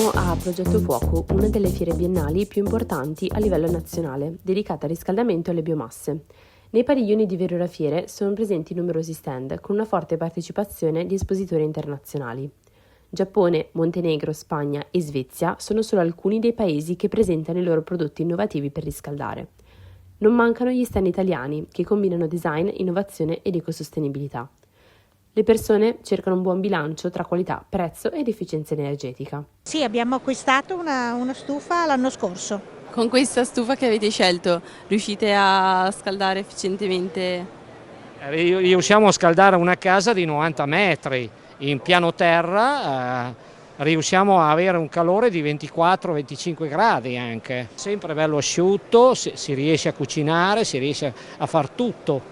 Siamo a Progetto Fuoco, una delle fiere biennali più importanti a livello nazionale, dedicata al riscaldamento e alle biomasse. Nei padiglioni di Verona Fiere sono presenti numerosi stand con una forte partecipazione di espositori internazionali. Giappone, Montenegro, Spagna e Svezia sono solo alcuni dei paesi che presentano i loro prodotti innovativi per riscaldare. Non mancano gli stand italiani che combinano design, innovazione ed ecosostenibilità. Le persone cercano un buon bilancio tra qualità, prezzo ed efficienza energetica. Sì, abbiamo acquistato una stufa l'anno scorso. Con questa stufa che avete scelto, riuscite a scaldare efficientemente? Riusciamo a scaldare una casa di 90 metri in piano terra, riusciamo a avere un calore di 24-25 gradi anche. Sempre bello asciutto, si riesce a cucinare, si riesce a far tutto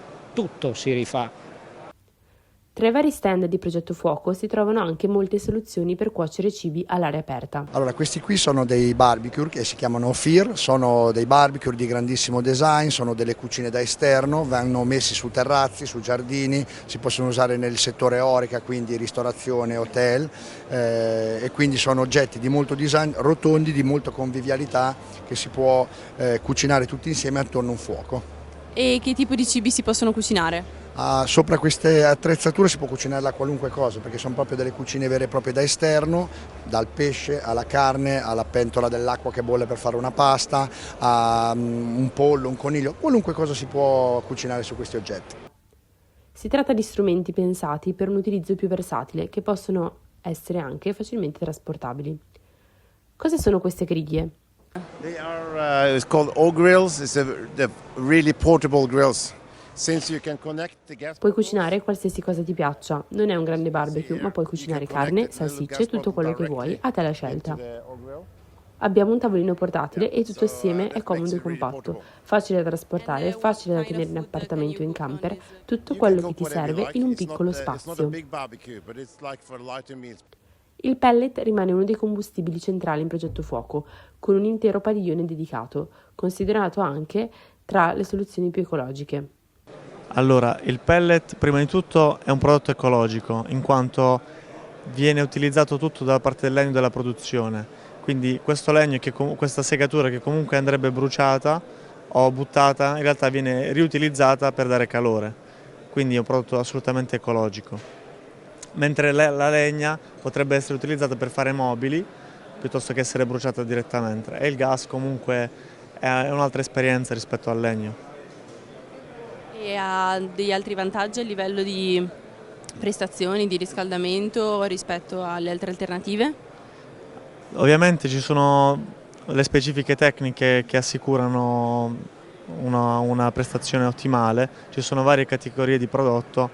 si rifà. Tra i vari stand di Progetto Fuoco si trovano anche molte soluzioni per cuocere cibi all'aria aperta. Allora, questi qui sono dei barbecue che si chiamano Ophir, sono dei barbecue di grandissimo design, sono delle cucine da esterno, vanno messi su terrazzi, su giardini, si possono usare nel settore oreca, quindi ristorazione, hotel, e quindi sono oggetti di molto design, rotondi, di molta convivialità, che si può cucinare tutti insieme attorno a un fuoco. E che tipo di cibi si possono cucinare? Sopra queste attrezzature si può cucinare qualunque cosa, perché sono proprio delle cucine vere e proprie da esterno, dal pesce alla carne, alla pentola dell'acqua che bolle per fare una pasta, a un pollo, un coniglio, qualunque cosa si può cucinare su questi oggetti. Si tratta di strumenti pensati per un utilizzo più versatile che possono essere anche facilmente trasportabili. Cosa sono queste griglie? It's called O-Grills. They're really portable grills. Puoi cucinare qualsiasi cosa ti piaccia, non è un grande barbecue, ma puoi cucinare carne, salsicce, tutto quello che vuoi, a te la scelta. Abbiamo un tavolino portatile e tutto assieme è comodo e compatto, facile da trasportare, facile da tenere in appartamento o in camper, tutto quello che ti serve in un piccolo spazio. Il pellet rimane uno dei combustibili centrali in Progetto Fuoco, con un intero padiglione dedicato, considerato anche tra le soluzioni più ecologiche. Allora, il pellet prima di tutto è un prodotto ecologico, in quanto viene utilizzato tutto dalla parte del legno della produzione, quindi questo legno, questa segatura che comunque andrebbe bruciata o buttata, in realtà viene riutilizzata per dare calore, quindi è un prodotto assolutamente ecologico. Mentre la legna potrebbe essere utilizzata per fare mobili, piuttosto che essere bruciata direttamente, e il gas comunque è un'altra esperienza rispetto al legno. E ha degli altri vantaggi a livello di prestazioni, di riscaldamento rispetto alle altre alternative? Ovviamente ci sono le specifiche tecniche che assicurano una prestazione ottimale, ci sono varie categorie di prodotto,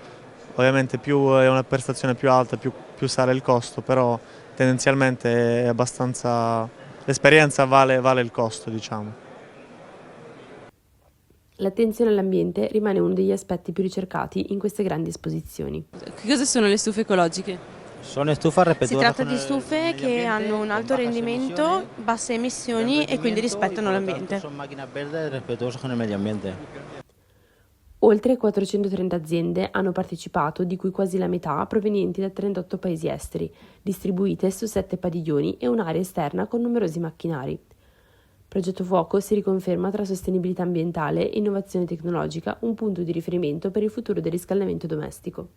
ovviamente più è una prestazione più alta più sale il costo, però tendenzialmente è abbastanza, l'esperienza vale il costo, diciamo. L'attenzione all'ambiente rimane uno degli aspetti più ricercati in queste grandi esposizioni. Che cosa sono le stufe ecologiche? Si tratta di stufe che hanno un alto rendimento, basse emissioni e quindi rispettano l'ambiente. Oltre 430 aziende hanno partecipato, di cui quasi la metà provenienti da 38 paesi esteri, distribuite su 7 padiglioni e un'area esterna con numerosi macchinari. Progetto Fuoco si riconferma tra sostenibilità ambientale e innovazione tecnologica un punto di riferimento per il futuro del riscaldamento domestico.